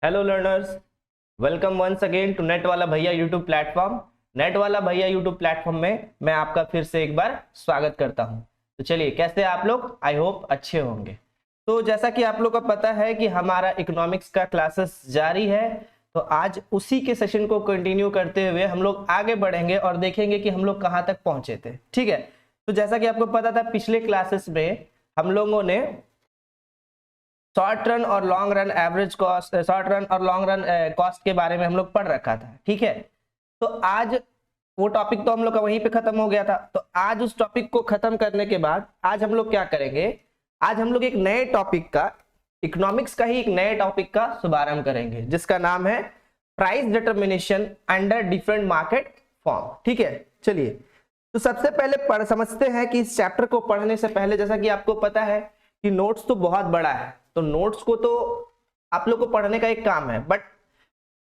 Hello learners, welcome once again to net वाला भैया YouTube platform. Net वाला भैया यूट्यूब प्लेटफॉर्म में मैं आपका फिर से एक बार स्वागत करता हूं। तो चलिए, कैसे आप लोग? आई होप अच्छे होंगे। तो जैसा कि आप लोग को पता है कि हमारा इकोनॉमिक्स का क्लासेस जारी है, तो आज उसी के सेशन को कंटिन्यू करते हुए हम लोग आगे बढ़ेंगे और देखेंगे कि हम लोग कहाँ तक पहुंचे थे। ठीक है, तो जैसा कि आपको पता था, पिछले क्लासेस में हम लोगों ने शॉर्ट रन और long run average cost, short run और लॉन्ग रन कॉस्ट के बारे में हम लोग पढ़ रखा था। ठीक है, तो आज वो टॉपिक तो हम लोग का वहीं पे खत्म हो गया था। तो आज उस टॉपिक को खत्म करने के बाद आज हम लोग क्या करेंगे, आज हम लोग एक नए टॉपिक का, इकोनॉमिक्स का ही एक नए टॉपिक का शुभारंभ करेंगे, जिसका नाम है price determination under different market form. ठीक है, चलिए तो सबसे पहले समझते हैं कि इस चैप्टर को पढ़ने से पहले, जैसा कि आपको पता है कि नोट्स तो बहुत बड़ा है, तो नोट्स को तो आप लोग को पढ़ने का एक काम है, बट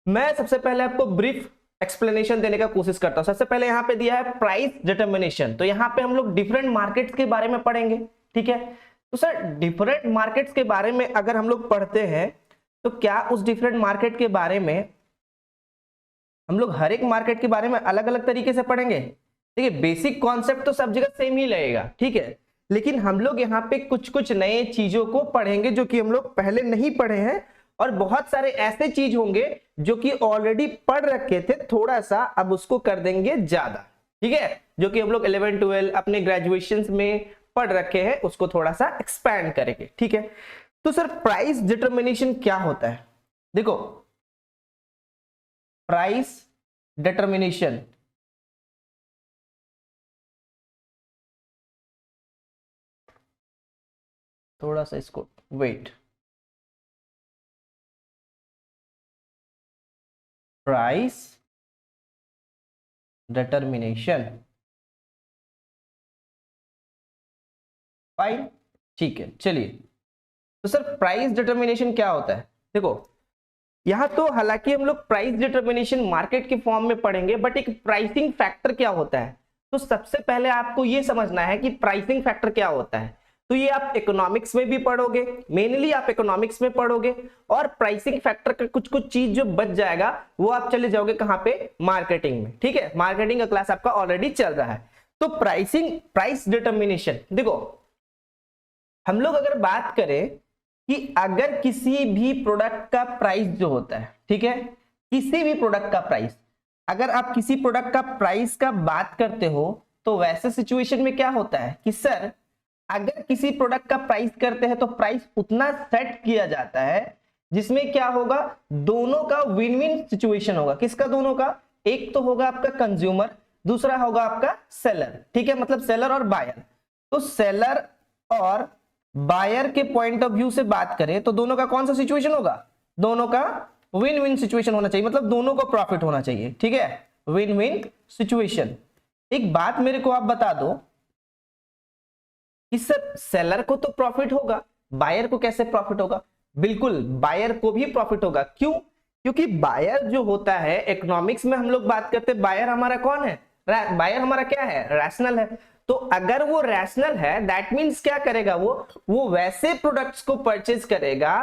मैं सबसे पहले आपको ब्रीफ एक्सप्लेनेशन देने का कोशिश करता हूं। सबसे पहले यहाँ पे दिया है प्राइस डिटर्मिनेशन, तो यहाँ पे हम लोग डिफरेंट मार्केट्स के बारे में पढ़ेंगे। ठीक है, तो सर डिफरेंट मार्केट्स के बारे में अगर हम लोग पढ़ते हैं तो क्या उस डिफरेंट मार्केट के बारे में हम लोग हर एक मार्केट के बारे में अलग अलग तरीके से पढ़ेंगे? देखिए, बेसिक कॉन्सेप्ट तो सब जगह सेम ही रहेगा। ठीक है, लेकिन हम लोग यहाँ पे कुछ कुछ नए चीजों को पढ़ेंगे जो कि हम लोग पहले नहीं पढ़े हैं, और बहुत सारे ऐसे चीज होंगे जो कि ऑलरेडी पढ़ रखे थे, थोड़ा सा अब उसको कर देंगे ज्यादा। ठीक है, जो कि हम लोग 11 12 अपने ग्रेजुएशन में पढ़ रखे हैं, उसको थोड़ा सा एक्सपैंड करेंगे। ठीक है, तो सर प्राइस डिटर्मिनेशन क्या होता है? देखो, प्राइस डिटर्मिनेशन थोड़ा सा इसको वेट, प्राइस डिटर्मिनेशन, फाइन, ठीक है। चलिए, तो सर प्राइस डिटर्मिनेशन क्या होता है? देखो, यहां तो हालांकि हम लोग प्राइस डिटर्मिनेशन मार्केट के फॉर्म में पढ़ेंगे, बट एक प्राइसिंग फैक्टर क्या होता है, तो सबसे पहले आपको यह समझना है कि प्राइसिंग फैक्टर क्या होता है। तो ये आप इकोनॉमिक्स में भी पढ़ोगे, मेनली आप इकोनॉमिक्स में पढ़ोगे, और प्राइसिंग फैक्टर का कुछ कुछ चीज जो बच जाएगा वो आप चले जाओगे कहां पे? मार्केटिंग में। ठीक है, मार्केटिंग का क्लास आपका ऑलरेडी चल रहा है। तो प्राइस डिटर्मिनेशन, देखो हम लोग अगर बात करें कि अगर किसी भी प्रोडक्ट का प्राइस जो होता है, ठीक है, किसी भी प्रोडक्ट का प्राइस, अगर आप किसी प्रोडक्ट का प्राइस का बात करते हो, तो वैसे सिचुएशन में क्या होता है कि सर अगर किसी प्रोडक्ट का प्राइस करते हैं तो प्राइस उतना सेट किया जाता है जिसमें क्या होगा, दोनों का विन विन सिचुएशन होगा। किसका? दोनों का। एक तो होगा आपका कंज्यूमर, दूसरा होगा आपका सेलर। ठीक है, मतलब सेलर और बायर। तो सेलर और बायर के पॉइंट ऑफ व्यू से बात करें तो दोनों का कौन सा सिचुएशन होगा? दोनों का विन विन सिचुएशन होना चाहिए, मतलब दोनों को प्रॉफिट होना चाहिए। ठीक है, विन विन सिचुएशन। एक बात मेरे को आप बता दो कि सर सेलर को तो प्रॉफिट होगा, बायर को कैसे प्रॉफिट होगा? बिल्कुल, बायर को भी प्रॉफिट होगा। क्यों? क्योंकि बायर जो होता है, इकोनॉमिक्स में हम लोग बात करते हैं, बायर हमारा कौन है? बायर हमारा क्या है? रैशनल है। तो अगर वो रैशनल है, दैट मीन्स क्या करेगा, वो वैसे प्रोडक्ट्स को परचेज करेगा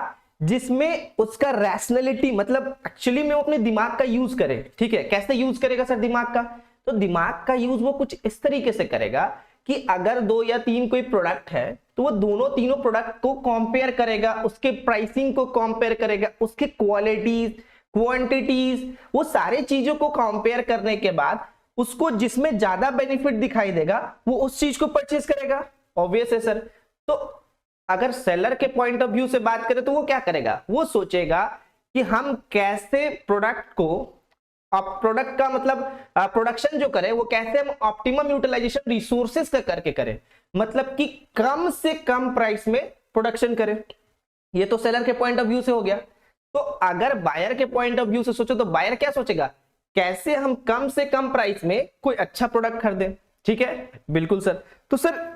जिसमें उसका रैशनलिटी, मतलब एक्चुअली में वो अपने दिमाग का यूज करे। ठीक है, कैसे यूज करेगा सर दिमाग का? तो दिमाग का यूज वो कुछ इस तरीके से करेगा कि अगर 2 या 3 कोई प्रोडक्ट है तो वो दोनों तीनों प्रोडक्ट को कंपेयर करेगा, उसके प्राइसिंग को कंपेयर करेगा, उसके क्वालिटीज, क्वांटिटीज, वो सारे चीजों को कंपेयर करने के बाद उसको जिसमें ज्यादा बेनिफिट दिखाई देगा वो उस चीज को परचेज करेगा। ऑब्वियस है सर। तो अगर सेलर के पॉइंट ऑफ व्यू से बात करें तो वो क्या करेगा? वो सोचेगा कि हम कैसे प्रोडक्ट को, प्रोडक्ट का मतलब प्रोडक्शन जो करे वो कैसे हम ऑप्टिमम यूटिलाइजेशन रिसोर्सेज का करके करें, मतलब कि कम से कम प्राइस में प्रोडक्शन करें। ये तो सेलर के पॉइंट ऑफ व्यू से हो गया। तो अगर बायर के पॉइंट ऑफ व्यू से सोचो तो बायर क्या सोचेगा? कैसे हम कम से कम प्राइस में कोई अच्छा प्रोडक्ट खरीदें। ठीक है, बिल्कुल सर। तो सर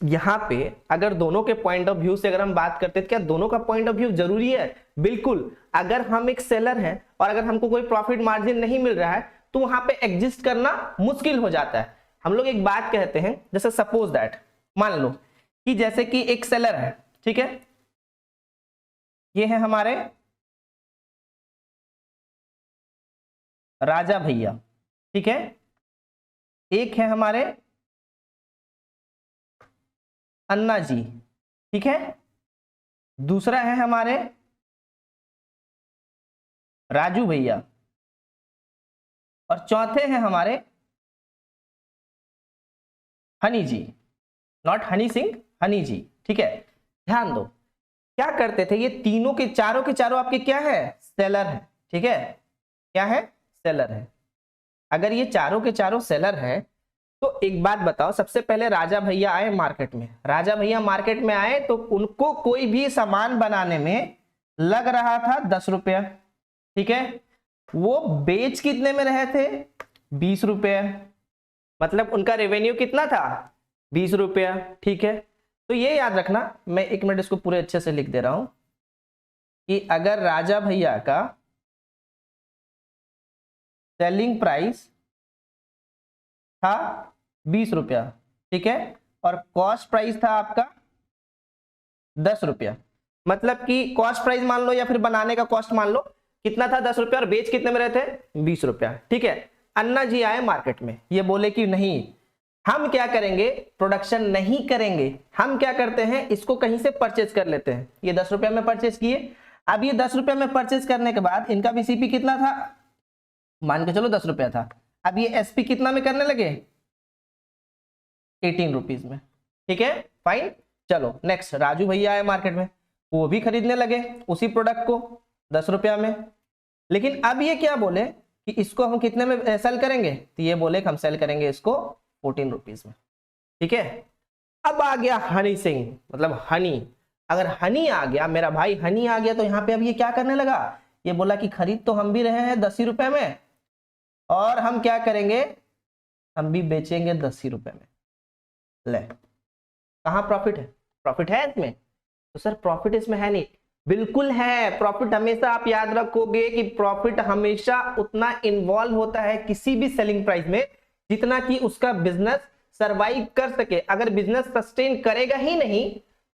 यहां पे अगर दोनों के पॉइंट ऑफ व्यू से अगर हम बात करते हैं, क्या दोनों का पॉइंट ऑफ व्यू जरूरी है? बिल्कुल। अगर हम एक सेलर हैं और अगर हमको कोई प्रॉफिट मार्जिन नहीं मिल रहा है तो वहां पे एग्जिस्ट करना मुश्किल हो जाता है। हम लोग एक बात कहते हैं, जैसे सपोज दैट, मान लो कि जैसे कि एक सेलर है, ठीक है, ये है हमारे राजा भैया, ठीक है। एक है हमारे अन्ना जी, ठीक है। दूसरा है हमारे राजू भैया, और चौथे हैं हमारे हनी जी, नॉट हनी सिंह, हनी जी, ठीक है। ध्यान दो, क्या करते थे ये तीनों के चारों आपके क्या है, सेलर है, ठीक है। क्या है, सेलर है। अगर ये चारों के चारों सेलर हैं तो एक बात बताओ, सबसे पहले राजा भैया आए मार्केट में, राजा भैया मार्केट में आए तो उनको कोई भी सामान बनाने में लग रहा था 10 रुपया, ठीक है। वो बेच कितने में रहे थे, 20 रुपया, मतलब उनका रेवेन्यू कितना था, 20 रुपया, ठीक है। तो ये याद रखना, मैं 1 मिनट इसको पूरे अच्छे से लिख दे रहा हूं कि अगर राजा भैया का सेलिंग प्राइस था 20 रुपया, ठीक है, और कॉस्ट प्राइस था आपका 10 रुपया, मतलब कि कॉस्ट प्राइस मान लो या फिर बनाने का कॉस्ट मान लो कितना था, 10 रुपया, और बेच कितने में रहे थे, 20 रुपया, ठीक है। अन्ना जी आए मार्केट में, ये बोले कि नहीं, हम क्या करेंगे, प्रोडक्शन नहीं करेंगे, हम क्या करते हैं, इसको कहीं से परचेज कर लेते हैं। ये 10 रुपया में परचेज किए। अब ये 10 रुपया में परचेज करने के बाद इनका भी सीपी कितना था, मान के चलो 10 रुपया था। अब ये एसपी कितना में करने लगे, 18 रुपीज में, ठीक है, फाइन। चलो नेक्स्ट, राजू भैया आए मार्केट में, वो भी खरीदने लगे उसी प्रोडक्ट को 10 रुपया में। लेकिन अब ये क्या बोले कि इसको हम कितने में सेल करेंगे, तो ये बोले कि हम सेल करेंगे इसको 14 रुपीज में, ठीक है। अब आ गया हनी सिंह, मतलब हनी, अगर हनी आ गया, मेरा भाई हनी आ गया, तो यहाँ पे अब ये क्या करने लगा, ये बोला कि खरीद तो हम भी रहे हैं 10 ही रुपए में, और हम क्या करेंगे, हम भी बेचेंगे 10 ही रुपए में। ले, कहाँ प्रॉफिट है, प्रॉफिट है इसमें, तो सर प्रॉफिट इसमें है नहीं, बिल्कुल है प्रॉफिट। हमेशा आप याद रखोगे कि प्रॉफिट हमेशा उतना इन्वॉल्व होता है किसी भी सेलिंग प्राइस में जितना कि उसका बिजनेस सरवाइव कर सके। अगर बिजनेस सस्टेन करेगा ही नहीं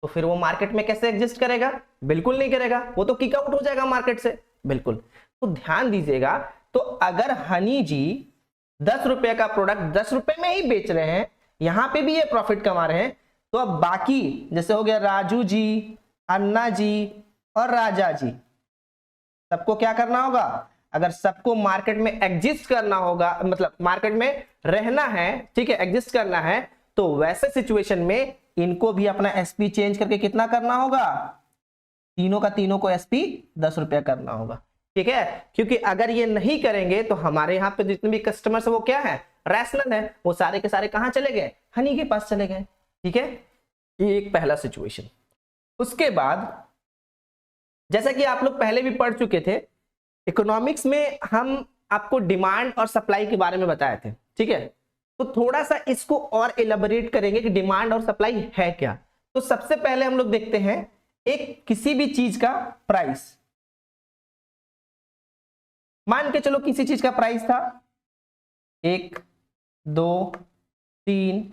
तो फिर वो मार्केट में कैसे एग्जिस्ट करेगा, बिल्कुल नहीं करेगा, वो तो किक आउट हो जाएगा मार्केट से, बिल्कुल। तो ध्यान दीजिएगा, तो अगर हनी जी 10 रुपए का प्रोडक्ट 10 रुपए में ही बेच रहे हैं, यहां पे भी ये प्रॉफिट कमा रहे हैं, तो अब बाकी जैसे हो गया राजू जी, अन्ना जी और राजा जी, सबको क्या करना होगा, अगर सबको मार्केट में एग्जिस्ट करना होगा, मतलब मार्केट में रहना है, ठीक है, एग्जिस्ट करना है, तो वैसे सिचुएशन में इनको भी अपना एसपी चेंज करके कितना करना होगा, तीनों का तीनों को एसपी 10 रुपया करना होगा, ठीक है। क्योंकि अगर ये नहीं करेंगे तो हमारे यहाँ पे जितने भी कस्टमर्स है वो क्या है, रैशनल है, वो सारे के सारे कहां चले गए, हनी के पास चले गए, ठीक है। ये एक पहला सिचुएशन। उसके बाद जैसा कि आप लोग पहले भी पढ़ चुके थे, इकोनॉमिक्स में हम आपको डिमांड और सप्लाई के बारे में बताए थे, ठीक है। तो थोड़ा सा इसको और एलाबोरेट करेंगे कि डिमांड और सप्लाई है क्या। तो सबसे पहले हम लोग देखते हैं एक किसी भी चीज का प्राइस, मान के चलो किसी चीज का प्राइस था 1 2 3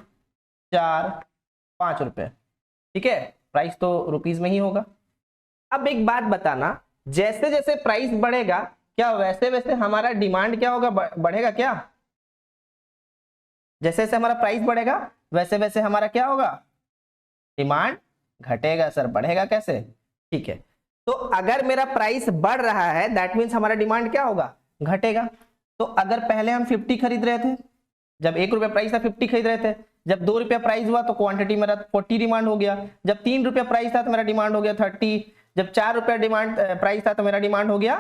4 5 रुपए, ठीक है, प्राइस तो रुपीज में ही होगा। अब एक बात बताना, जैसे जैसे प्राइस बढ़ेगा क्या वैसे वैसे हमारा डिमांड क्या होगा, बढ़ेगा क्या, जैसे जैसे हमारा प्राइस बढ़ेगा वैसे वैसे हमारा क्या होगा, डिमांड घटेगा सर, बढ़ेगा कैसे, ठीक है। तो अगर मेरा प्राइस बढ़ रहा है दैट मीन्स हमारा डिमांड क्या होगा, घटेगा। तो अगर पहले हम 50 खरीद रहे थे, जब 1 रुपया प्राइस था 50 खरीद रहे थे, जब 2 रुपया प्राइस हुआ तो क्वांटिटी मेरा 40 डिमांड हो गया, जब 3 रुपया प्राइस था तो मेरा डिमांड हो गया 30, जब 4 रुपया डिमांड प्राइस था तो मेरा डिमांड हो गया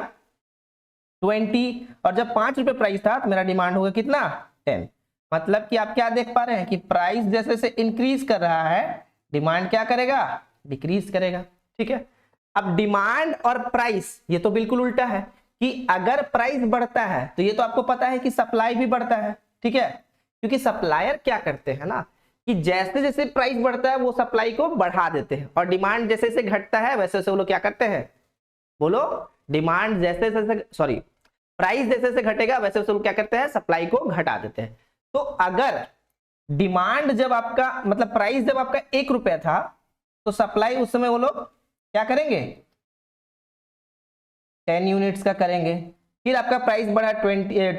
20, और जब 5 रुपये प्राइस था तो मेरा डिमांड हो गया कितना, 10। मतलब कि आप क्या देख पा रहे हैं कि प्राइस जैसे जैसे इंक्रीज कर रहा है डिमांड क्या करेगा, डिक्रीज करेगा, ठीक है। अब डिमांड और प्राइस ये तो बिल्कुल उल्टा है कि अगर प्राइस बढ़ता है तो ये तो आपको पता है कि सप्लाई भी बढ़ता है, ठीक है। क्योंकि सप्लायर क्या करते हैं ना कि जैसे जैसे प्राइस बढ़ता है वो सप्लाई को बढ़ा देते हैं, और डिमांड जैसे जैसे घटता है वैसे वैसे वो लोग क्या करते हैं, बोलो, डिमांड जैसे जैसे सॉरी प्राइस जैसे जैसे घटेगा वैसे वैसे लोग क्या करते हैं, सप्लाई को घटा देते हैं। तो अगर डिमांड जब आपका मतलब प्राइस जब आपका 1 रुपया था तो सप्लाई उस समय वो लोग क्या करेंगे, 10 यूनिट्स का करेंगे, फिर आपका प्राइस बढ़ा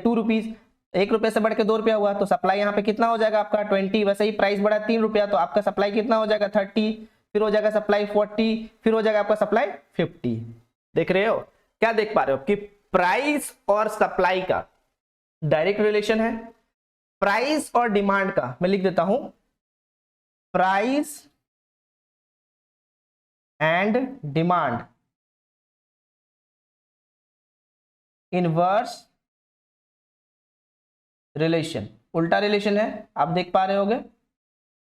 2 रुपीज, 1 रुपये से बढ़ के 2 रुपया हुआ, तो सप्लाई यहाँ पे कितना हो जाएगा आपका 20। वैसे ही प्राइस बढ़ा 3 रुपया, तो आपका सप्लाई कितना हो जाएगा 30, फिर हो जाएगा सप्लाई 40, फिर हो जाएगा आपका सप्लाई 50। देख रहे हो, क्या देख पा रहे हो कि प्राइस और सप्लाई का डायरेक्ट रिलेशन है। प्राइस और डिमांड का मैं लिख देता हूं, price and demand inverse relation, उल्टा रिलेशन है, आप देख पा रहे होगे।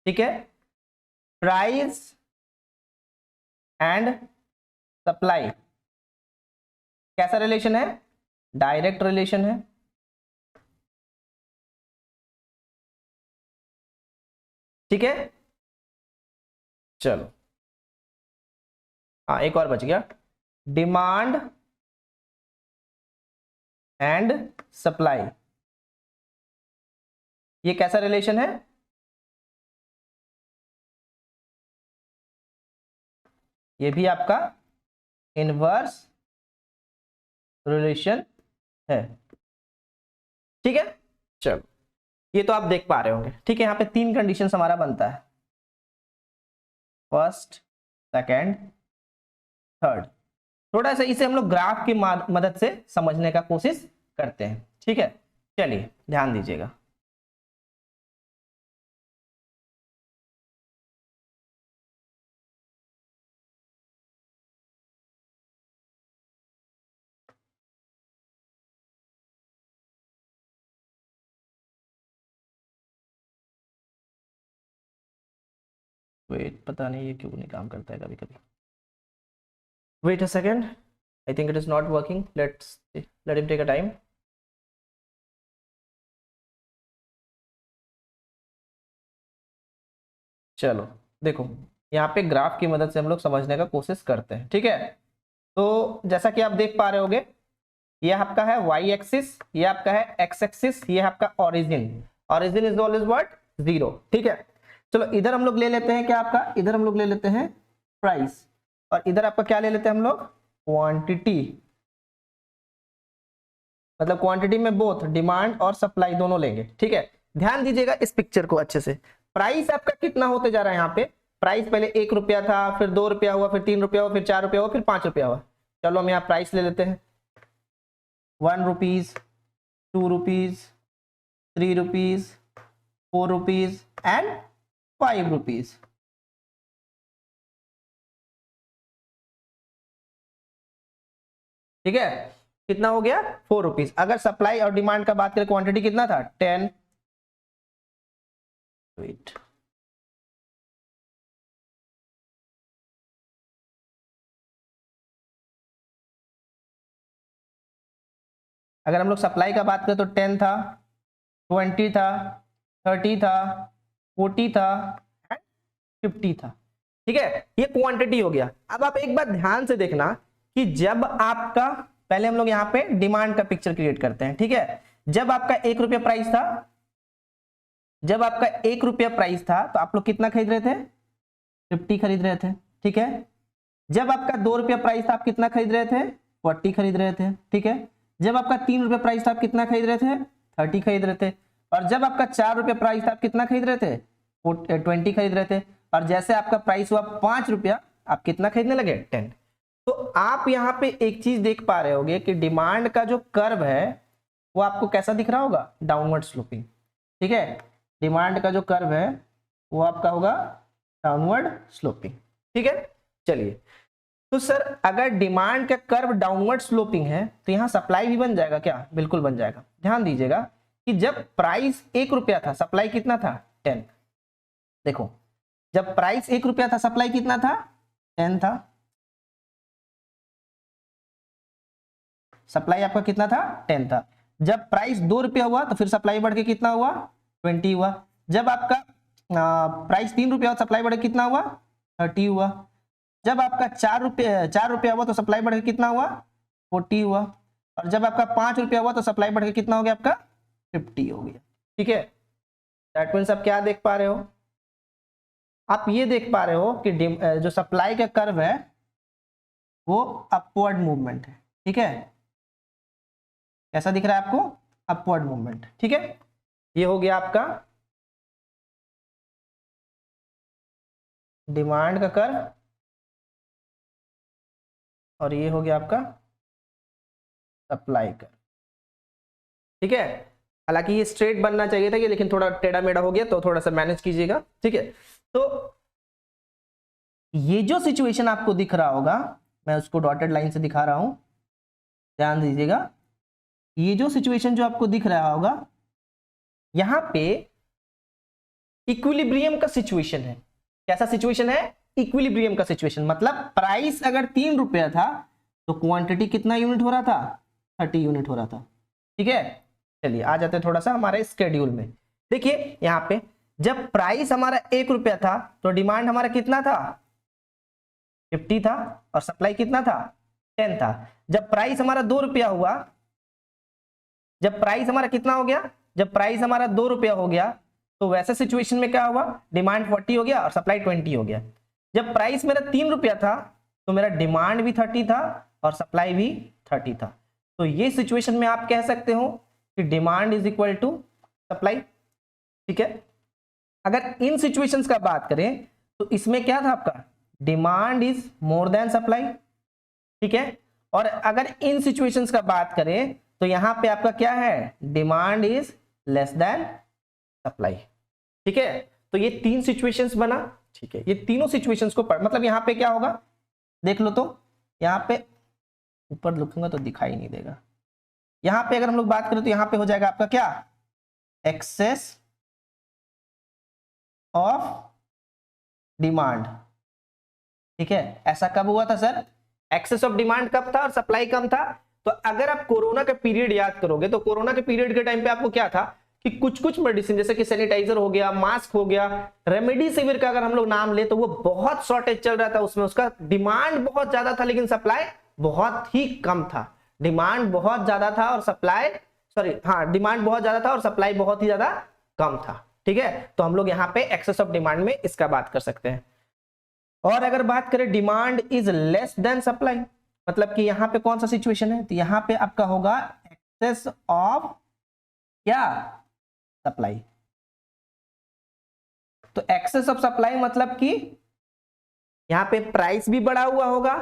ठीक है, प्राइस एंड सप्लाई कैसा रिलेशन है, डायरेक्ट रिलेशन है। ठीक है, चलो हाँ एक और बच गया, डिमांड एंड सप्लाई, ये कैसा रिलेशन है, ये भी आपका इनवर्स रिलेशन है। ठीक है, चलो ये तो आप देख पा रहे होंगे। ठीक है, यहाँ पे 3 कंडीशन हमारा बनता है, फर्स्ट, सेकंड, थर्ड। थोड़ा सा इसे हम लोग ग्राफ की मदद से समझने का कोशिश करते हैं। ठीक है, चलिए ध्यान दीजिएगा। वेट, पता नहीं ये क्यों नहीं काम करता है कभी कभी। Wait a second, I think it is not working, let him take a time. चलो देखो, यहाँ पे ग्राफ की मदद से हम लोग समझने का कोशिश करते हैं। ठीक है, तो जैसा कि आप देख पा रहे होगे, ये आपका है वाई एक्सिस, ये आपका है एक्स एक्सिस, ये आपका origin. Origin is always what, 0। ठीक है, चलो इधर हम लोग ले लेते हैं क्या, आपका इधर हम लोग ले लेते हैं प्राइस, और इधर आपका क्या ले लेते हैं हम लोग, क्वांटिटी। मतलब क्वांटिटी में बोथ डिमांड और सप्लाई दोनों लेंगे। ठीक है, ध्यान दीजिएगा इस पिक्चर को अच्छे से। प्राइस आपका कितना होते जा रहा है, यहाँ पे प्राइस पहले 1 रुपया था, फिर 2 रुपया हुआ, फिर 3 रुपया हुआ, फिर 4 रुपया हुआ, फिर 5 रुपया हुआ। चलो हम यहाँ प्राइस ले लेते हैं, 1 rupees, 2 rupees, 3 rupees, 4 rupees and 5 rupees. ठीक है, कितना हो गया 4 रुपीज। अगर सप्लाई और डिमांड का बात करें, क्वांटिटी कितना था 10। वेट, अगर हम लोग सप्लाई का बात करें तो 10 था, 20 था, 30 था, 40 था, 50 था। ठीक है, ये क्वांटिटी हो गया। अब आप एक बात ध्यान से देखना कि जब आपका, पहले हम लोग यहाँ पे डिमांड का पिक्चर क्रिएट करते हैं। ठीक है, जब आपका 1 रुपया प्राइस था, जब आपका 1 रुपया प्राइस था तो आप लोग कितना खरीद रहे थे, 50 खरीद रहे थे। ठीक है, जब आपका 2 रुपया प्राइस था आप कितना खरीद रहे थे, 40 खरीद रहे थे। ठीक है, जब आपका 3 रुपया प्राइस था आप कितना खरीद रहे थे, 30 खरीद रहे थे। और जब आपका 4 रुपया प्राइस था आप कितना खरीद रहे थे, 20 खरीद रहे थे। और जैसे आपका प्राइस हुआ 5 रुपया, आप कितना खरीदने लगे, 10। तो आप यहाँ पे एक चीज देख पा रहे होगे कि डिमांड का जो कर्व है वो आपको कैसा दिख रहा होगा, डाउनवर्ड स्लोपिंग। ठीक है, डिमांड का जो कर्व है वो आपका होगा डाउनवर्ड स्लोपिंग। ठीक है, चलिए, तो सर अगर डिमांड का कर्व डाउनवर्ड स्लोपिंग है तो यहाँ सप्लाई भी बन जाएगा क्या, बिल्कुल बन जाएगा। ध्यान दीजिएगा कि जब प्राइस 1 रुपया था, सप्लाई कितना था 10। देखो, जब प्राइस 1 रुपया था, सप्लाई कितना था 10 था। सप्लाई आपका कितना था 10 था। जब प्राइस 2 रुपया हुआ तो फिर सप्लाई बढ़ के कितना हुआ 20 हुआ। जब आपका प्राइस 3 रुपया हुआ, सप्लाई बढ़ के कितना हुआ 30 हुआ। जब आपका 4 रुपया हुआ तो सप्लाई बढ़ के कितना हुआ 40 हुआ। और जब आपका 5 रुपया हुआ तो सप्लाई बढ़ के कितना हो गया आपका 50 हो गया। ठीक है, दैट मीन्स आप क्या देख पा रहे हो, आप ये देख पा रहे हो कि जो सप्लाई का कर्व है वो अपवर्ड मूवमेंट है। ठीक है, कैसा दिख रहा है आपको? Upward movement. ठीक है, ये हो गया आपका डिमांड का कर्व और ये हो गया आपका सप्लाई कर्व। ठीक है, हालांकि ये स्ट्रेट बनना चाहिए था, लेकिन थोड़ा टेढ़ा मेढ़ा हो गया, तो थोड़ा सा मैनेज कीजिएगा। ठीक है, तो ये जो सिचुएशन आपको दिख रहा होगा, मैं उसको डॉटेड लाइन से दिखा रहा हूं, ध्यान दीजिएगा। ये जो सिचुएशन जो आपको दिख रहा होगा, यहां पे इक्विलिब्रियम का सिचुएशन है। कैसा सिचुएशन है? इक्विलिब्रियम का सिचुएशन। मतलब प्राइस अगर 3 रुपया था तो क्वांटिटी कितना यूनिट हो रहा था? 30 यूनिट हो रहा था। ठीक है, चलिए आ जाते हैं थोड़ा सा हमारे स्केड्यूल में। देखिए यहाँ पे जब प्राइस हमारा 1 रुपया था तो डिमांड हमारा कितना था? 50 था और सप्लाई कितना था? 10 था। जब प्राइस हमारा 2 रुपया हुआ, जब प्राइस हमारा कितना हो गया? जब प्राइस हमारा 2 रुपया हो गया तो वैसे सिचुएशन में क्या हुआ? डिमांड 40 हो गया और सप्लाई 20 हो गया। जब प्राइस मेरा 3 रुपया था तो मेरा डिमांड भी 30 था और सप्लाई भी 30 था। तो ये सिचुएशन में आप कह सकते हो कि demand is equal to supply. ठीक है, अगर इन सिचुएशंस का बात करें तो इसमें क्या था आपका? Demand is more than supply. ठीक है, और अगर इन सिचुएशंस का बात करें तो यहां पे आपका क्या है? Demand is less than supply. ठीक है, तो ये 3 सिचुएशंस बना। ठीक है, ये तीनों सिचुएशंस को मतलब यहां पे क्या होगा देख लो, तो यहां पे ऊपर लिखूंगा तो दिखाई नहीं देगा। यहां पे अगर हम लोग बात करें तो यहां पे हो जाएगा आपका क्या? Excess of demand. ठीक है, ऐसा कब हुआ था सर? एक्सेस ऑफ डिमांड कब था और सप्लाई कम था? तो अगर आप कोरोना का पीरियड याद करोगे तो कोरोना के पीरियड के टाइम पे आपको क्या था कि कुछ मेडिसिन जैसे कि सैनिटाइजर हो गया, मास्क हो गया, रेमडेसिविर का अगर हम लोग नाम ले तो वो बहुत शॉर्टेज चल रहा था, उसमें उसका डिमांड बहुत ज्यादा था लेकिन सप्लाई बहुत ही कम था। डिमांड बहुत ज्यादा था और सप्लाई डिमांड बहुत ज्यादा था और सप्लाई बहुत ही ज्यादा कम था। ठीक है, तो हम लोग यहाँ पे एक्सेस ऑफ डिमांड में इसका बात कर सकते हैं। और अगर बात करें demand is less than supply, मतलब कि यहां पे कौन सा सिचुएशन है? तो यहां पे आपका होगा एक्सेस ऑफ क्या? सप्लाई। तो एक्सेस ऑफ सप्लाई मतलब कि यहां पे प्राइस भी बढ़ा हुआ होगा,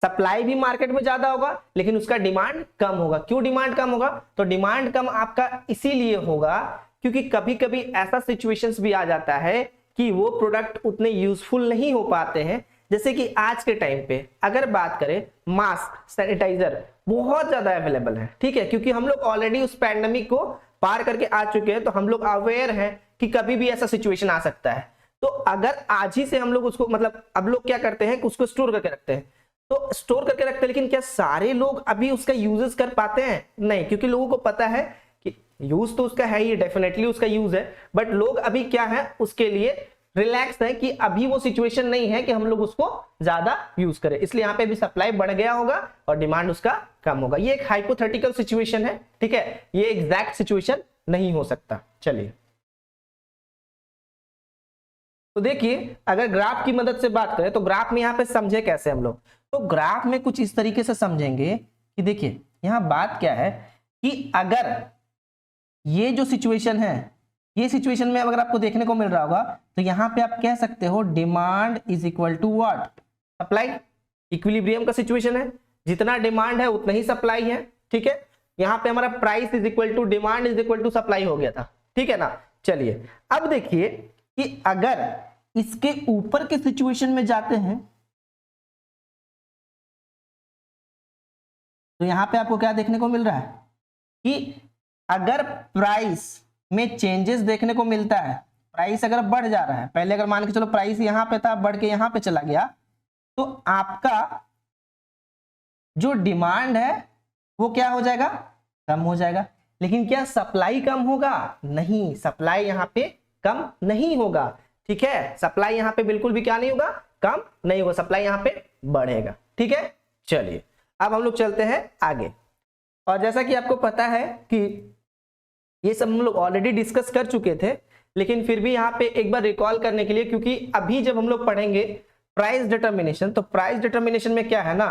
सप्लाई भी मार्केट में ज्यादा होगा, लेकिन उसका डिमांड कम होगा। क्यों डिमांड कम होगा? तो डिमांड कम आपका इसीलिए होगा क्योंकि कभी कभी ऐसा सिचुएशंस भी आ जाता है कि वो प्रोडक्ट उतने यूजफुल नहीं हो पाते हैं। जैसे कि आज के टाइम पे अगर बात करें, मास्क, सैनिटाइजर बहुत ज्यादा अवेलेबल है। ठीक है, क्योंकि हम लोग ऑलरेडी उस पैंडेमिक को पार करके आ चुके हैं, तो हम लोग अवेयर हैं कि कभी भी ऐसा सिचुएशन आ सकता है। तो अगर आज ही से हम लोग उसको मतलब अब लोग क्या करते हैं कि उसको स्टोर करके रखते हैं, तो स्टोर करके रखते हैं, लेकिन क्या सारे लोग अभी उसका यूजेस कर पाते हैं? नहीं, क्योंकि लोगों को पता है कि यूज तो उसका है ही, डेफिनेटली उसका यूज है, बट लोग अभी क्या है उसके लिए रिलैक्स है कि अभी वो सिचुएशन नहीं है कि हम लोग उसको ज्यादा यूज करें, इसलिए यहाँ पे भी सप्लाई बढ़ गया होगा और डिमांड उसका कम होगा। ये एक हाइपोथेटिकल सिचुएशन है। ठीक है, ये एग्जैक्ट सिचुएशन नहीं हो सकता। चलिए, तो देखिए अगर ग्राफ की मदद से बात करें तो ग्राफ में यहाँ पे समझे कैसे हम लोग? तो ग्राफ में कुछ इस तरीके से समझेंगे कि देखिए यहाँ बात क्या है कि अगर ये जो सिचुएशन है, ये सिचुएशन में अगर आपको देखने को मिल रहा होगा तो यहां पे आप कह सकते हो demand is equal to what? Supply. Equilibrium का सिचुएशन है, जितना डिमांड है उतना ही सप्लाई है। ठीक है, यहां पे हमारा price is equal to demand is equal to supply हो गया था। ठीक है ना? चलिए अब देखिए कि अगर इसके ऊपर के सिचुएशन में जाते हैं तो यहां पे आपको क्या देखने को मिल रहा है कि अगर प्राइस में चेंजेस देखने को मिलता है, प्राइस अगर बढ़ जा रहा है, पहले अगर मान के चलो प्राइस यहां पे था, बढ़ के यहां पे चला गया, तो आपका जो डिमांड है वो क्या हो जाएगा? कम हो जाएगा। लेकिन क्या सप्लाई कम होगा? नहीं, सप्लाई यहां पे कम नहीं होगा। ठीक है, सप्लाई यहां पे बिल्कुल भी क्या नहीं होगा? कम नहीं होगा, सप्लाई यहां पे बढ़ेगा। ठीक है, चलिए अब हम लोग चलते हैं आगे। और जैसा कि आपको पता है कि ये सब हम लोग ऑलरेडी डिस्कस कर चुके थे, लेकिन फिर भी यहाँ पे एक बार रिकॉल करने के लिए, क्योंकि अभी जब हम लोग पढ़ेंगे प्राइस डिटर्मिनेशन, तो प्राइस डिटर्मिनेशन में क्या है ना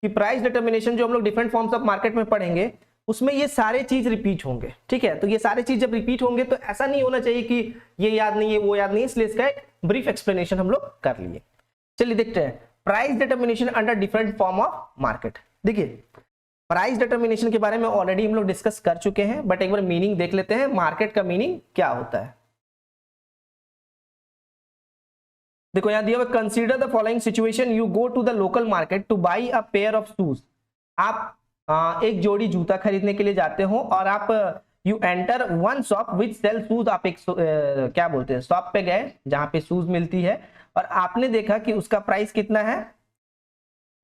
कि प्राइस डिटर्मिनेशन जो हम लोग डिफरेंट फॉर्म्स ऑफ मार्केट में पढ़ेंगे उसमें ये सारे चीज रिपीट होंगे, ठीक है। तो ये सारे चीज जब रिपीट होंगे तो ऐसा नहीं होना चाहिए कि ये याद नहीं है वो याद नहीं है, इसलिए इसका एक ब्रीफ एक्सप्लेनेशन हम लोग कर लिए। चलिए देखते हैं price determination under different form of market. देखिए प्राइस डिटर्मिनेशन के बारे में ऑलरेडी हम लोग डिस्कस कर चुके हैं, बट एक बार मीनिंग देख लेते हैं, मार्केट का मीनिंग क्या होता है। देखो यहां दिया हुआ, consider the following situation, you go to the local market to buy a pair of shoes. आप एक जोड़ी जूता खरीदने के लिए जाते हो और आप you enter one shop which sell shoes. आप एक क्या बोलते हैं शॉप पे गए जहां पे शूज मिलती है और आपने देखा कि उसका प्राइस कितना है,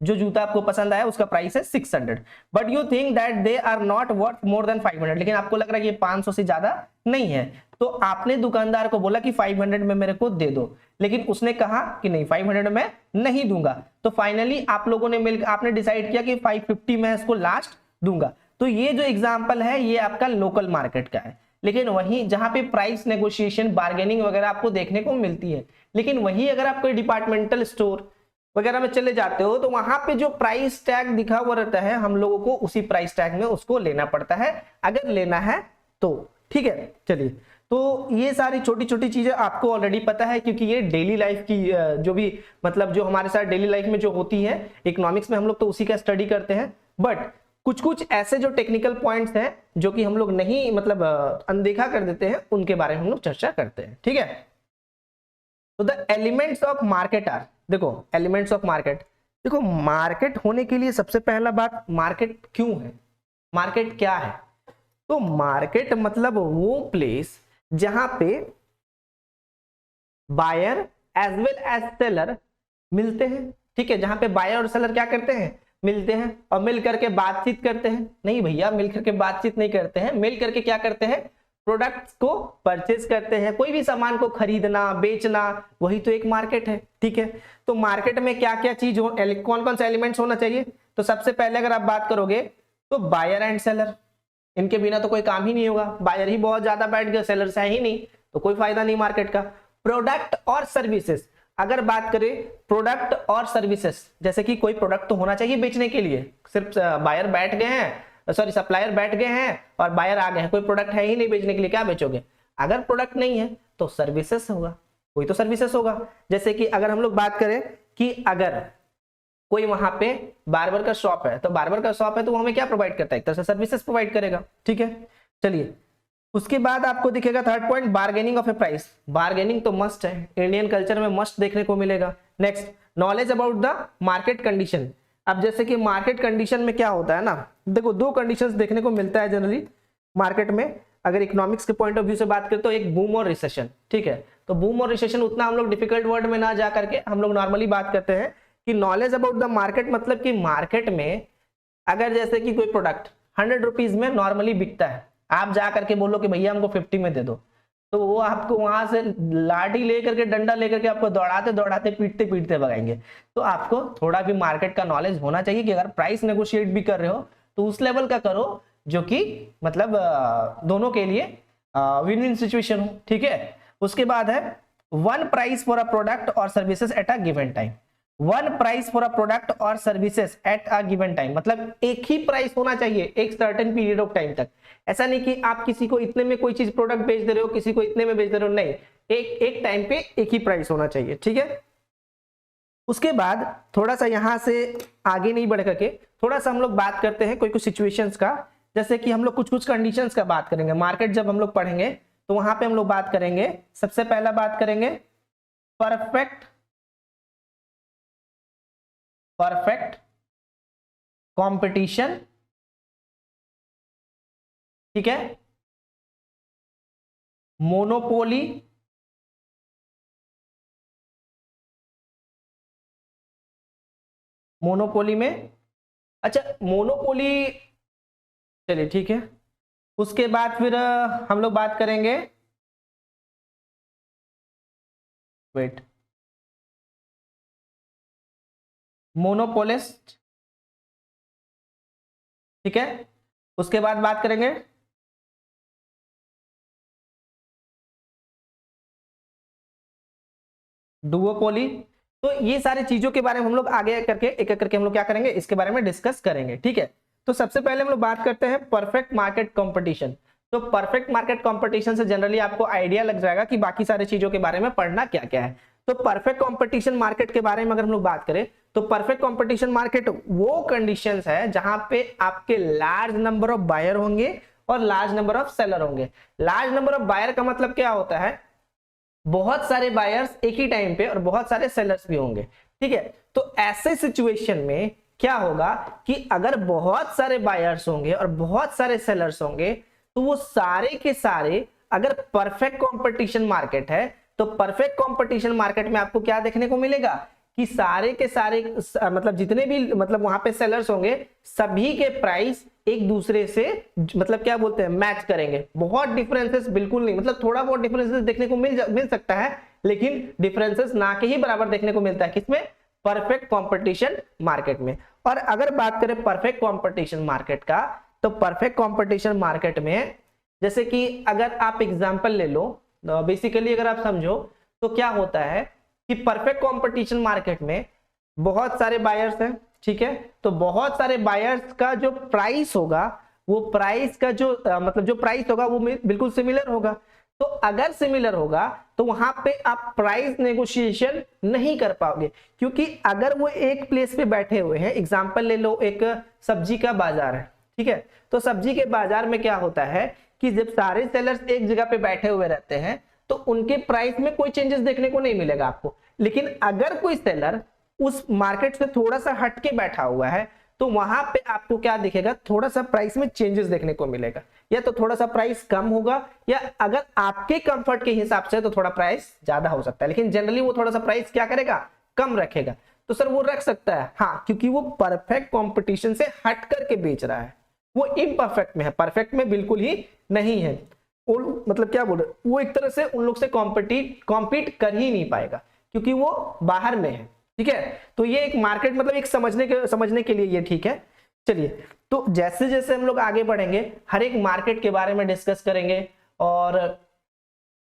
जो जूता आपको पसंद आया उसका प्राइस है 600, but you think that they are not worth more than 500, लेकिन आपको लग रहा है कि ये 500 से ज्यादा नहीं है। तो आपने दुकानदार को बोला कि 500 में मेरे को दे दो, लेकिन उसने कहा कि नहीं 500 में नहीं दूंगा। तो फाइनली आप लोगों ने मिलकर आपने डिसाइड किया कि 550 में इसको लास्ट दूंगा। तो ये जो एग्जांपल है ये आपका लोकल मार्केट का है। लेकिन वहीं जहां पे प्राइस नेगोशिएशन बार्गेनिंग वगैरह आपको देखने को मिलती है, लेकिन वही अगर आप कोई डिपार्टमेंटल स्टोर वगैरह में चले जाते हो तो वहां पे जो प्राइस टैग दिखा हुआ रहता है हम लोगों को उसी प्राइस टैग में उसको लेना पड़ता है, अगर लेना है तो, ठीक है। चलिए तो ये सारी छोटी छोटी चीजें आपको ऑलरेडी पता है, क्योंकि ये डेली लाइफ की जो भी मतलब जो हमारे साथ डेली लाइफ में जो होती है इकोनॉमिक्स में हम लोग तो उसी का स्टडी करते हैं। बट कुछ कुछ ऐसे जो टेक्निकल पॉइंट्स हैं जो कि हम लोग नहीं मतलब अनदेखा कर देते हैं, उनके बारे में हम लोग चर्चा करते हैं, ठीक है। तो the elements of market are, देखो एलिमेंट्स ऑफ मार्केट, देखो मार्केट होने के लिए सबसे पहला बात मार्केट क्यों है, मार्केट क्या है। तो मार्केट मतलब वो प्लेस जहां पे buyer as well as seller मिलते हैं, ठीक है। जहां पे बायर और सेलर क्या करते हैं, मिलते हैं और मिल करके बातचीत करते हैं। नहीं भैया मिल करके बातचीत नहीं करते हैं, मिल करके क्या करते हैं, प्रोडक्ट्स को परचेज करते हैं, कोई भी सामान को खरीदना बेचना, वही तो एक मार्केट है, ठीक है। तो मार्केट में क्या क्या चीज हो, कौन कौन से एलिमेंट्स होना चाहिए। तो सबसे पहले अगर आप बात करोगे तो बायर एंड सेलर, इनके बिना तो कोई काम ही नहीं होगा। बायर ही बहुत ज्यादा बैठ गया, सेलर्स है ही नहीं, तो कोई फायदा नहीं मार्केट का। प्रोडक्ट और सर्विसेज, अगर बात करें प्रोडक्ट और सर्विसेज, जैसे कि कोई प्रोडक्ट तो होना चाहिए बेचने के लिए, सिर्फ बायर बैठ गए हैं, सॉरी सप्लायर बैठ गए हैं और बायर आ गए हैं, कोई प्रोडक्ट है ही नहीं बेचने के लिए, क्या बेचोगे। अगर प्रोडक्ट नहीं है तो सर्विसेज होगा, कोई तो सर्विसेज होगा। जैसे कि अगर हम लोग बात करें कि अगर कोई वहां पे बार्बर का शॉप है, तो बार्बर का शॉप है तो वो हमें क्या प्रोवाइड करता है, एक तरह से सर्विसेज प्रोवाइड करेगा, ठीक है। चलिए उसके बाद आपको दिखेगा third point, bargaining of A price. Bargaining तो मस्ट है, इंडियन कल्चर में मस्ट देखने को मिलेगा। Next knowledge about the market condition. अब जैसे कि मार्केट कंडीशन में क्या होता है ना, देखो दो कंडीशंस देखने को मिलता है जनरली मार्केट में। अगर इकोनॉमिक्स के पॉइंट ऑफ व्यू से बात करें तो एक बूम और रिसेशन, ठीक है। तो बूम और रिसेशन उतना हम लोग डिफिकल्ट वर्ड में ना जा करके हम लोग नॉर्मली बात करते हैं कि नॉलेज अबाउट द मार्केट, मतलब कि मार्केट में अगर जैसे कि कोई प्रोडक्ट 100 रुपीज में नॉर्मली बिकता है, आप जा करके बोलो कि भैया हमको 50 में दे दो, तो वो आपको वहां से लाठी लेकर के डंडा लेकर के आपको दौड़ाते दौड़ाते पीटते पीटते भगाएंगे। तो आपको थोड़ा भी मार्केट का नॉलेज होना चाहिए कि अगर प्राइस नेगोशिएट भी कर रहे हो तो उस लेवल का करो जो कि मतलब दोनों के लिए विन विन सिचुएशन हो, ठीक है। उसके बाद है one price for a product और services at a given time. One price for a product और services at a given time, मतलब एक ही प्राइस होना चाहिए एक सर्टेन पीरियड ऑफ टाइम तक। ऐसा नहीं कि आप किसी को इतने में कोई चीज प्रोडक्ट बेच दे रहे हो, किसी को इतने में बेच दे रहे हो, नहीं, एक टाइम पे एक ही प्राइस होना चाहिए, ठीक है। उसके बाद थोड़ा सा यहां से आगे नहीं बढ़ करके थोड़ा सा हम लोग बात करते हैं कोई कुछ सिचुएशंस का, जैसे कि हम लोग कुछ कुछ कंडीशंस का बात करेंगे। मार्केट जब हम लोग पढ़ेंगे तो वहां पे हम लोग बात करेंगे, सबसे पहला बात करेंगे परफेक्ट कंपटीशन, ठीक है। मोनोपोली, मोनोपोली में, अच्छा मोनोपोली, चलिए ठीक है। उसके बाद फिर हम लोग बात करेंगे वेट मोनोपोलिस्ट, ठीक है। उसके बाद बात करेंगे डुओपोली। तो ये सारी चीजों के बारे में हम लोग आगे करके एक एक करके हम लोग क्या करेंगे, इसके बारे में डिस्कस करेंगे, ठीक है। तो सबसे पहले हम लोग बात करते हैं परफेक्ट मार्केट कंपटीशन। तो परफेक्ट मार्केट कंपटीशन से जनरली आपको आइडिया लग जाएगा कि बाकी सारी चीजों के बारे में पढ़ना क्या क्या है। तो परफेक्ट कंपटीशन मार्केट के बारे में अगर हम लोग बात करें तो परफेक्ट कंपटीशन मार्केट वो कंडीशंस है जहां पे आपके लार्ज नंबर ऑफ बायर होंगे और लार्ज नंबर ऑफ सेलर होंगे। लार्ज नंबर ऑफ बायर का मतलब क्या होता है, बहुत सारे बायर्स एक ही टाइम पे और बहुत सारे सेलर्स भी होंगे, ठीक है। तो ऐसे सिचुएशन में क्या होगा कि अगर बहुत सारे बायर्स होंगे और बहुत सारे सेलर्स होंगे तो वो सारे के सारे, अगर परफेक्ट कंपटीशन मार्केट है तो परफेक्ट कंपटीशन मार्केट में आपको क्या देखने को मिलेगा कि सारे के सारे मतलब जितने भी मतलब वहां पे सेलर्स होंगे सभी के प्राइस एक दूसरे से मतलब क्या बोलते हैं मैच करेंगे। बहुत डिफरेंसेस बिल्कुल नहीं, मतलब थोड़ा बहुत डिफरेंसेस देखने को मिल सकता है, लेकिन डिफरेंसेस ना के ही बराबर देखने को मिलता है किसमें, परफेक्ट कंपटीशन मार्केट में। और अगर बात करें परफेक्ट कंपटीशन मार्केट का, तो परफेक्ट कंपटीशन मार्केट में जैसे कि अगर आप एग्जांपल ले लो, बेसिकली अगर आप समझो तो क्या होता है कि परफेक्ट कंपटीशन मार्केट में बहुत सारे बायर्स हैं, ठीक है। तो बहुत सारे बायर्स का जो प्राइस होगा वो प्राइस का जो मतलब जो प्राइस होगा वो बिल्कुल सिमिलर होगा। तो अगर सिमिलर होगा तो वहां पे आप प्राइस नेगोशिएशन नहीं कर पाओगे, क्योंकि अगर वो एक प्लेस पे बैठे हुए हैं, एग्जांपल ले लो एक सब्जी का बाजार है, ठीक है। तो सब्जी के बाजार में क्या होता है कि जब सारे सेलर्स एक जगह पे बैठे हुए रहते हैं तो उनके प्राइस में कोई चेंजेस देखने को नहीं मिलेगा आपको। लेकिन अगर कोई सेलर उस मार्केट से थोड़ा सा हट के बैठा हुआ है तो वहां पे आपको क्या दिखेगा, थोड़ा सा प्राइस में चेंजेस देखने को मिलेगा, या तो थोड़ा सा प्राइस कम होगा, या अगर आपके कंफर्ट के हिसाब से तो थोड़ा प्राइस ज्यादा हो सकता है, लेकिन जनरली वो थोड़ा सा प्राइस क्या करेगा, कम रखेगा। तो सर वो रख सकता है, हाँ, क्योंकि वो परफेक्ट कंपटीशन से हट करके बेच रहा है, वो इम्परफेक्ट में है, परफेक्ट में बिल्कुल ही नहीं है। मतलब क्या बोल रहे, वो एक तरह से उन लोग से कॉम्पीट कर ही नहीं पाएगा क्योंकि वो बाहर में है, ठीक है। तो ये एक मार्केट मतलब एक समझने के लिए ये ठीक है। चलिए, तो जैसे जैसे हम लोग आगे बढ़ेंगे हर एक मार्केट के बारे में डिस्कस करेंगे, और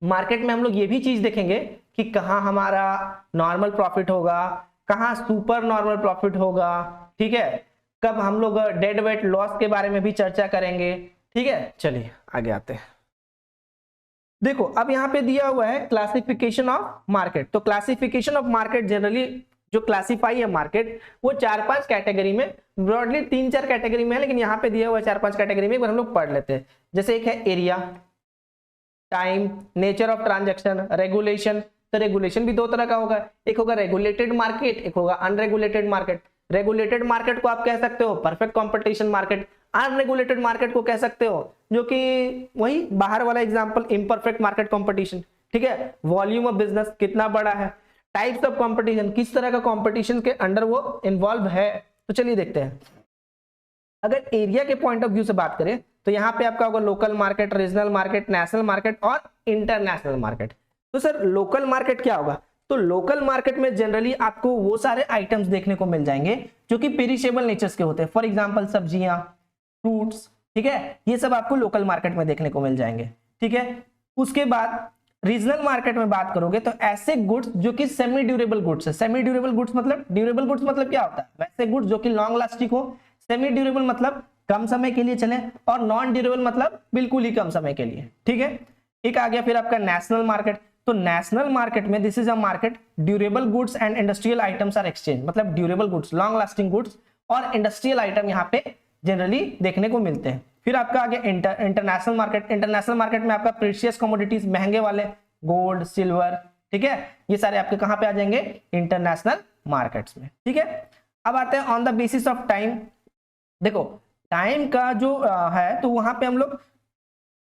मार्केट में हम लोग ये भी चीज देखेंगे कि कहाँ हमारा नॉर्मल प्रॉफिट होगा, कहाँ सुपर नॉर्मल प्रॉफिट होगा, ठीक है। कब हम लोग डेड वेट लॉस के बारे में भी चर्चा करेंगे, ठीक है। चलिए आगे आते हैं। देखो अब यहाँ पे दिया हुआ है क्लासिफिकेशन ऑफ मार्केट। तो क्लासिफिकेशन ऑफ मार्केट जनरली जो क्लासिफाई है मार्केट वो 4-5 कैटेगरी में, ब्रॉडली 3-4 कैटेगरी में है, लेकिन यहाँ पे दिया हुआ है 4-5 कैटेगरी में, हम लोग पढ़ लेते हैं। जैसे एक है area, time, nature of transaction, regulation. तो रेगुलेशन भी दो तरह का होगा, एक होगा रेगुलेटेड मार्केट, एक होगा अनरेगुलेटेड मार्केट। रेगुलेटेड मार्केट को आप कह सकते हो perfect competition market, unregulated market को कह सकते हो जो कि वही बाहर वाला एग्जांपल इम्परफेक्ट मार्केट कंपटीशन, ठीक है। वॉल्यूम ऑफ बिजनेस कितना बड़ा है, टाइप्स ऑफ कंपटीशन किस तरह का कंपटीशन के अंडर वो इन्वॉल्व है। तो चलिए देखते हैं। अगर एरिया के पॉइंट ऑफ व्यू से बात करें तो यहाँ पे आपका होगा local market, regional market, national market और इंटरनेशनल मार्केट। तो सर लोकल मार्केट क्या होगा, तो लोकल मार्केट में जनरली आपको वो सारे आइटम्स देखने को मिल जाएंगे जो कि पेरिशेबल नेचर्स के होते हैं, फॉर एग्जांपल सब्जियां, फ्रूट्स, ठीक है, ये सब आपको लोकल मार्केट में देखने को मिल जाएंगे, ठीक है। उसके बाद रीजनल मार्केट में बात करोगे तो ऐसे गुड्स जो कि सेमी ड्यूरेबल गुड्स है। सेमी ड्यूरेबल गुड्स मतलब, ड्यूरेबल गुड्स मतलब क्या होता है, वैसे गुड्स जो कि लॉन्ग लास्टिंग हो। सेमी ड्यूरेबल मतलब कम समय के लिए चले, और नॉन ड्यूरेबल मतलब बिल्कुल ही कम समय के लिए, ठीक है। एक आ गया फिर आपका नेशनल मार्केट। तो नेशनल मार्केट में this is a market durable goods and industrial items are exchange, मतलब durable goods, long lasting goods और इंडस्ट्रियल आइटम यहाँ पे जनरली देखने को मिलते हैं। फिर आपका आ गया इंटरनेशनल मार्केट। इंटरनेशनल मार्केट में आपका प्रीशियस कमोडिटीज, महंगे वाले गोल्ड, सिल्वर, ठीक है, ये सारे आपके कहां पे आ जाएंगे, इंटरनेशनल मार्केट्स में, ठीक है। अब आते हैं on the basis of time. देखो टाइम का जो है तो वहां पे हम लोग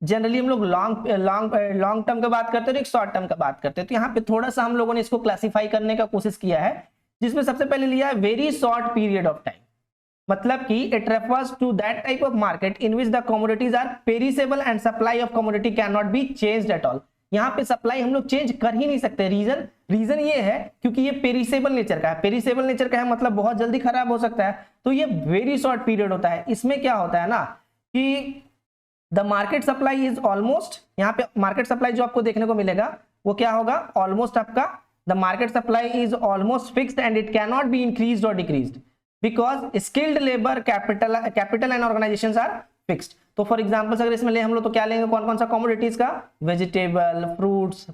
जनरली हम लोग लॉन्ग टर्म का बात करते हैं और एक शॉर्ट टर्म का बात करते हैं। तो यहाँ पे थोड़ा सा हम लोगों ने इसको क्लासिफाई करने का कोशिश किया है, जिसमें सबसे पहले लिया है very short period of time, मतलब कि it refers to that type of market in which the commodities are perishable and supply of commodity can not be changed at all. यहाँ पे सप्लाई हम लोग चेंज कर ही नहीं सकते। रीजन ये है क्योंकि ये पेरिसेबल नेचर का है। पेरिसेबल नेचर का है मतलब बहुत जल्दी खराब हो सकता है, तो ये वेरी शॉर्ट पीरियड होता है। इसमें क्या होता है ना कि the market supply is almost, यहाँ पे मार्केट सप्लाई जो आपको देखने को मिलेगा वो क्या होगा, ऑलमोस्ट आपका the market supply is almost fixed and it can not be increased और decreased. Because skilled labour capital and organisations are fixed. तो फॉर एग्जांपल अगर इसमें ले हम लोग तो क्या लेंगे, कौन कौन सा कमोडिटीज का, vegetable, fruits,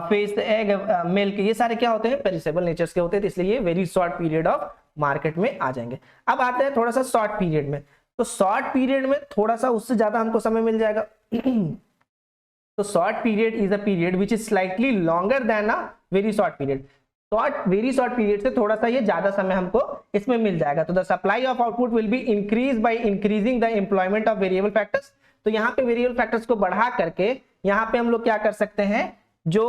fish, egg, milk, ये सारे क्या होते हैं, पेरिसेबल नेचर्स के होते हैं, तो इसलिए ये very short period of market में आ जाएंगे। अब आते हैं थोड़ा सा शॉर्ट पीरियड में, तो शॉर्ट पीरियड में थोड़ा सा उससे ज्यादा हमको समय मिल जाएगा। तो short period is a period which is slightly longer than a very short period. Very short period से थोड़ा सा ये ज्यादा समय हमको इसमें मिल जाएगा। तो the supply of output will be increase by increasing the employment of variable factors. तो यहाँ पे वेरिएबल फैक्टर्स को बढ़ा करके यहाँ पे हम लोग क्या कर सकते हैं, जो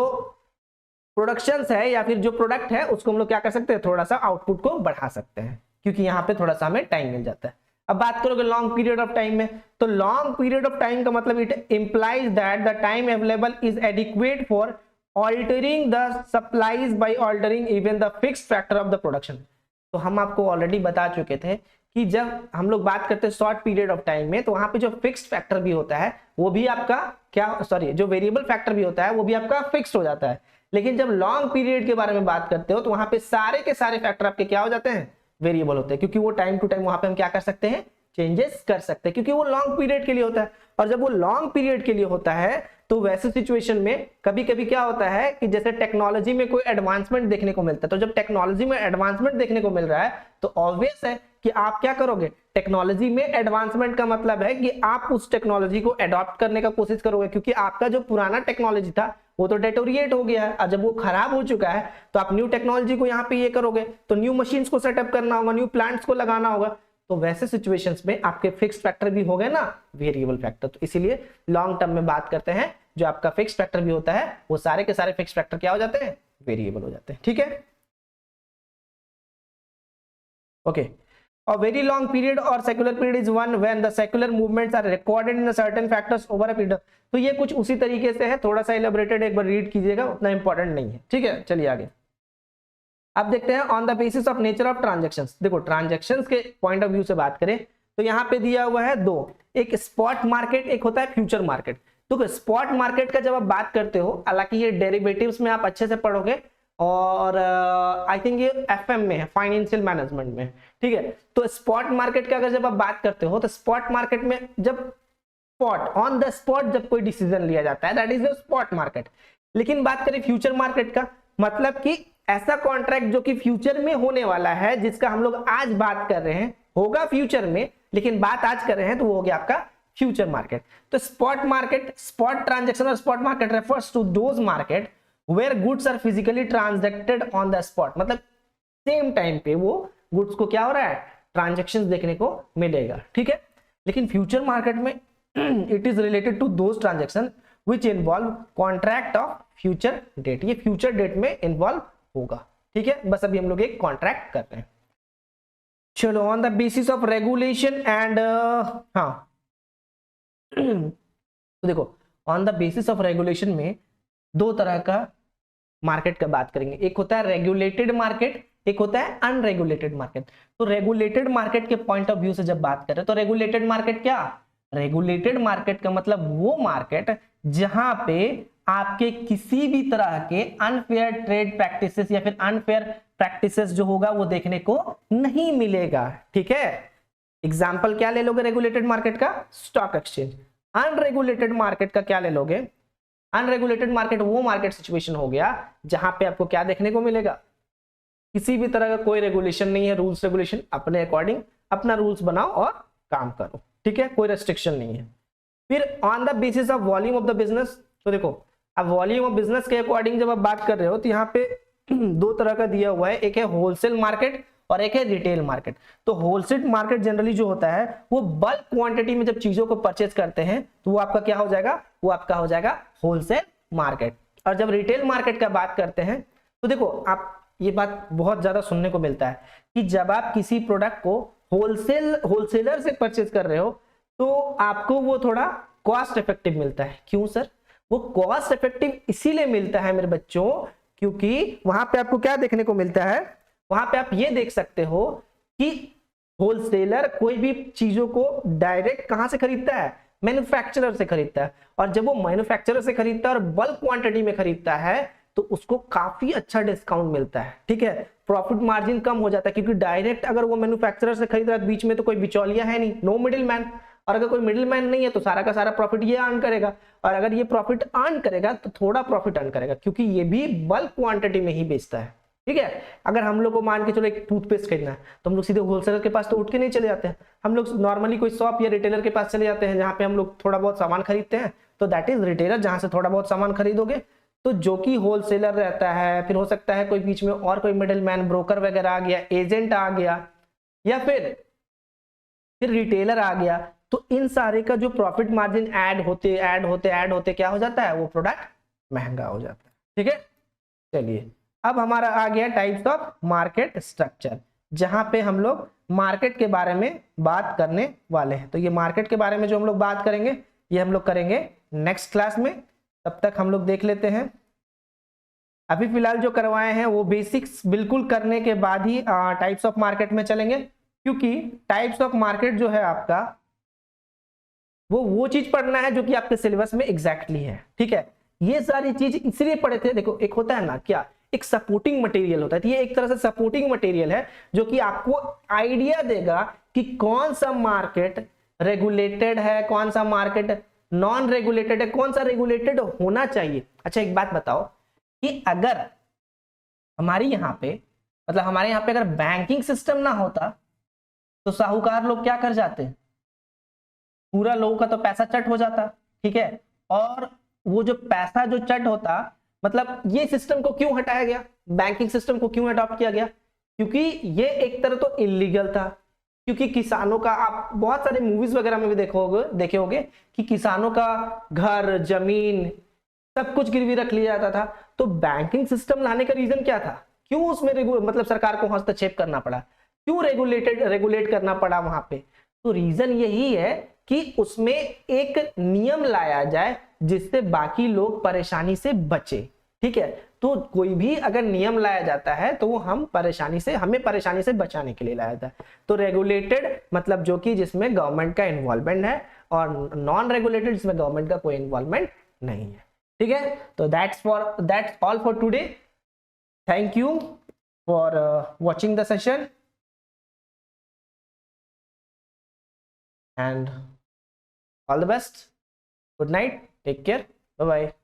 प्रोडक्शंस है या फिर जो प्रोडक्ट है उसको हम लोग क्या कर सकते हैं, थोड़ा सा आउटपुट को बढ़ा सकते हैं, क्योंकि यहाँ पे थोड़ा सा हमें टाइम मिल जाता है। अब बात करोगे लॉन्ग पीरियड ऑफ टाइम में, तो लॉन्ग पीरियड ऑफ टाइम का मतलब it implies that the time available is adequate for altering the supplies by altering even the fixed factor of the production। तो हम आपको ऑलरेडी बता चुके थे कि जब हम लोग बात करते हैं शॉर्ट पीरियड ऑफ टाइम में, तो वहां पे जो फिक्स्ड फैक्टर भी होता है वो भी आपका क्या, सॉरी, जो वेरिएबल फैक्टर भी होता है वो भी आपका फिक्स्ड हो जाता है। लेकिन जब लॉन्ग पीरियड के बारे में बात करते हो तो वहां पे सारे के सारे फैक्टर आपके क्या हो जाते हैं, वेरिएबल होते हैं, क्योंकि वो टाइम टू टाइम वहां पे हम क्या कर सकते हैं, चेंजेस कर सकते हैं, क्योंकि वो लॉन्ग पीरियड के लिए होता है। और जब वो लॉन्ग पीरियड के लिए होता है तो वैसे सिचुएशन में कभी कभी क्या होता है कि जैसे टेक्नोलॉजी में कोई एडवांसमेंट देखने को मिलता है, तो जब टेक्नोलॉजी में एडवांसमेंट देखने को मिल रहा है तो ऑब्वियस है कि आप क्या करोगे, टेक्नोलॉजी में एडवांसमेंट का मतलब है कि आप उस टेक्नोलॉजी को अडॉप्ट करने का कोशिश करोगे, क्योंकि आपका जो पुराना टेक्नोलॉजी था वो तो डेटोरिएट हो गया है, और जब वो खराब हो चुका है तो आप न्यू टेक्नोलॉजी को यहाँ पे ये करोगे, तो न्यू मशीन्स को सेटअप करना होगा, न्यू प्लांट्स को लगाना होगा। तो वैसे सिचुएशंस में आपके फिक्स्ड फैक्टर भी हो गए ना, वेरिएबल फैक्टर। तो इसीलिए लॉन्ग टर्म में बात करते हैं, जो आपका फिक्स्ड फैक्टर भी होता है वो सारे के सारे फिक्स्ड फैक्टर क्या हो जाते हैं, वेरिएबल हो जाते हैं। ठीक है, okay. A very long period or secular period is one when the secular movements are recorded in a certain factors over a period। तो ये कुछ उसी तरीके से है, थोड़ा सा इलेबोरेटेड, एक बार रीड कीजिएगा, उतना इंपॉर्टेंट नहीं है। ठीक है, चलिए आगे। अब देखते हैं on the basis of nature of transactions. देखो ट्रांजैक्शंस के पॉइंट ऑफ व्यू से बात करें तो यहाँ पे दिया हुआ है दो, एक स्पॉट मार्केट, एक होता है फ्यूचर मार्केट। तो स्पॉट मार्केट का जब आप बात करते हो, हालांकि ये डेरिवेटिव्स में आप अच्छे से पढ़ोगे और आई थिंक ये एफएम में है, फाइनेंशियल मैनेजमेंट में। ठीक है, तो स्पॉट मार्केट का अगर जब आप बात करते हो तो स्पॉट मार्केट में जब स्पॉट ऑन द स्पॉट जब कोई डिसीजन लिया जाता है, that is the spot market. लेकिन बात करें फ्यूचर मार्केट का, मतलब कि ऐसा कॉन्ट्रैक्ट जो कि फ्यूचर में होने वाला है, जिसका हम लोग आज बात कर रहे हैं, होगा फ्यूचर में, लेकिन बात आज कर रहे हैं, तो वो हो गया आपका फ्यूचर मार्केट। तो स्पॉट मार्केट, स्पॉट ट्रांजैक्शन और spot market refers to those market where goods are physically transacted on the spot. मतलब सेम टाइम पे वो गुड्स को क्या हो रहा है, ट्रांजैक्शंस देखने को मिलेगा। ठीक है, लेकिन फ्यूचर मार्केट में it is related to those transaction which involve contract of future date. ये फ्यूचर डेट में इन्वॉल्व होगा। ठीक है, बस अभी हम लोग एक कॉन्ट्रैक्ट कर रहे हैं। चलो, on the basis of regulation and हाँ तो देखो on the basis of regulation में दो तरह का मार्केट का बात करेंगे, एक होता है रेगुलेटेड मार्केट, एक होता है अनरेगुलेटेड मार्केट। तो रेगुलेटेड मार्केट के पॉइंट ऑफ व्यू से जब बात करें तो रेगुलेटेड मार्केट क्या, रेगुलेटेड मार्केट का मतलब वो मार्केट जहां पे आपके किसी भी तरह के अनफेयर ट्रेड प्रैक्टिसेस या फिर अनफेयर प्रैक्टिसेस जो होगा वो देखने को नहीं मिलेगा। ठीक है, एग्जांपल क्या ले लोगे रेगुलेटेड मार्केट का, स्टॉक एक्सचेंज। अनरेगुलेटेड मार्केट का क्या ले लोगे, अनरेगुलेटेड मार्केट वो मार्केट सिचुएशन हो गया जहां पे आपको क्या देखने को मिलेगा, किसी भी तरह का कोई रेगुलेशन नहीं है, रूल्स रेगुलेशन अपने अकॉर्डिंग अपना रूल्स बनाओ और काम करो। ठीक है, कोई रेस्ट्रिक्शन नहीं है। फिर on the basis of volume of the business, तो देखो अब वॉल्यूम ऑफ बिजनेस के अकॉर्डिंग जब आप बात कर रहे हो तो यहाँ पे दो तरह का दिया हुआ है, एक है होलसेल मार्केट और एक है रिटेल मार्केट। तो होलसेल मार्केट जनरली जो होता है वो बल्क क्वांटिटी में जब चीजों को परचेज करते हैं तो वो आपका क्या हो जाएगा, वो आपका हो जाएगा होलसेल मार्केट। और जब रिटेल मार्केट का बात करते हैं तो देखो आप, ये बात बहुत ज्यादा सुनने को मिलता है कि जब आप किसी प्रोडक्ट को होलसेलर से परचेज कर रहे हो तो आपको वो थोड़ा कॉस्ट इफेक्टिव मिलता है। क्यों सर, वो कॉस्ट इफेक्टिव इसीलिए मिलता है मेरे बच्चों क्योंकि वहां पे आपको क्या देखने को मिलता है, वहां पे आप ये देख सकते हो कि होलसेलर कोई भी चीजों को डायरेक्ट कहां से खरीदता है, मैन्युफैक्चरर से खरीदता है। और जब वो मैन्युफैक्चरर से खरीदता है और बल्क क्वांटिटी में खरीदता है तो उसको काफी अच्छा डिस्काउंट मिलता है, ठीक है, प्रॉफिट मार्जिन कम हो जाता है, क्योंकि डायरेक्ट अगर वो मैन्युफैक्चरर से खरीद रहा है, बीच में तो कोई बिचौलिया है नहीं, नो मिडिल मैन, और अगर कोई मिडिल मैन नहीं है तो सारा का सारा प्रॉफिट ये अर्न करेगा, और अगर ये प्रॉफिट अर्न करेगा तो थोड़ा प्रॉफिट अर्न करेगा, क्योंकि ये भी बल्क क्वांटिटी में ही बेचता है, ठीक है। अगर हम लोग को मान के चलो एक टूथपेस्ट खरीदना है तो हम लोग सीधे होलसेलर के पास तो उठ के नहीं चले जाते हैं, हम लोग नॉर्मली कोई शॉप या रिटेलर के पास चले जाते हैं जहां पे हम लोग थोड़ा बहुत सामान खरीदते हैं, तो दैट इज रिटेलर, जहां से थोड़ा बहुत सामान खरीदोगे, तो जो कि होलसेलर रहता है, फिर हो सकता है कोई बीच में और कोई मिडिल मैन, ब्रोकर वगैरह आ गया, एजेंट आ गया, या फिर रिटेलर आ गया, तो इन सारे का जो प्रॉफिट मार्जिन ऐड होते क्या हो जाता है, वो प्रोडक्ट महंगा हो जाता है, ठीक है। चलिए अब हमारा आ गया टाइप्स ऑफ मार्केट स्ट्रक्चर, जहां पे हम लोग मार्केट के बारे में बात करने वाले हैं। तो ये मार्केट के बारे में जो हम लोग बात करेंगे ये हम लोग करेंगे नेक्स्ट क्लास में, तब तक हम लोग देख लेते हैं। अभी फिलहाल जो करवाए हैं वो बेसिक्स बिल्कुल करने के बाद ही टाइप्स ऑफ मार्केट में चलेंगे, क्योंकि टाइप्स ऑफ मार्केट जो है आपका वो चीज पढ़ना है जो कि आपके सिलेबस में एग्जैक्टली है, ठीक है। ये सारी चीज इसलिए पढ़े थे, देखो एक होता है ना क्या, एक सपोर्टिंग मटेरियल होता है, तो ये एक तरह से सपोर्टिंग मटेरियल है जो कि आपको आइडिया देगा कि कौन सा मार्केट रेगुलेटेड है, कौन सा मार्केट नॉन रेगुलेटेड है, कौन सा रेगुलेटेड होना चाहिए। अच्छा एक बात बताओ कि अगर हमारे यहाँ पे अगर बैंकिंग सिस्टम ना होता तो साहूकार लोग क्या कर जाते, पूरा लोगों का तो पैसा चट हो जाता, ठीक है। और वो जो पैसा जो चट होता, मतलब ये सिस्टम को क्यों हटाया गया, बैंकिंग सिस्टम को क्यों अडॉप्ट किया गया, क्योंकि ये एक तरह तो इलीगल था, क्योंकि किसानों का, आप बहुत सारे मूवीज वगैरह में भी देखे होंगे कि किसानों का घर जमीन सब कुछ गिरवी रख लिया जाता था। तो बैंकिंग सिस्टम लाने का रीजन क्या था, क्यों उसमें मतलब सरकार को हस्तक्षेप करना पड़ा, क्यों रेगुलेट करना पड़ा वहां पे, तो रीजन यही है कि उसमें एक नियम लाया जाए जिससे बाकी लोग परेशानी से बचे, ठीक है। तो कोई भी अगर नियम लाया जाता है तो वो हमें परेशानी से बचाने के लिए लाया जाता है। तो रेगुलेटेड मतलब जो कि जिसमें गवर्नमेंट का इन्वॉल्वमेंट है, और नॉन रेगुलेटेड जिसमें गवर्नमेंट का कोई इन्वॉल्वमेंट नहीं है, ठीक है। तो that's all for today. Thank you for watching the session and all the best. Good night. Take care. Bye bye.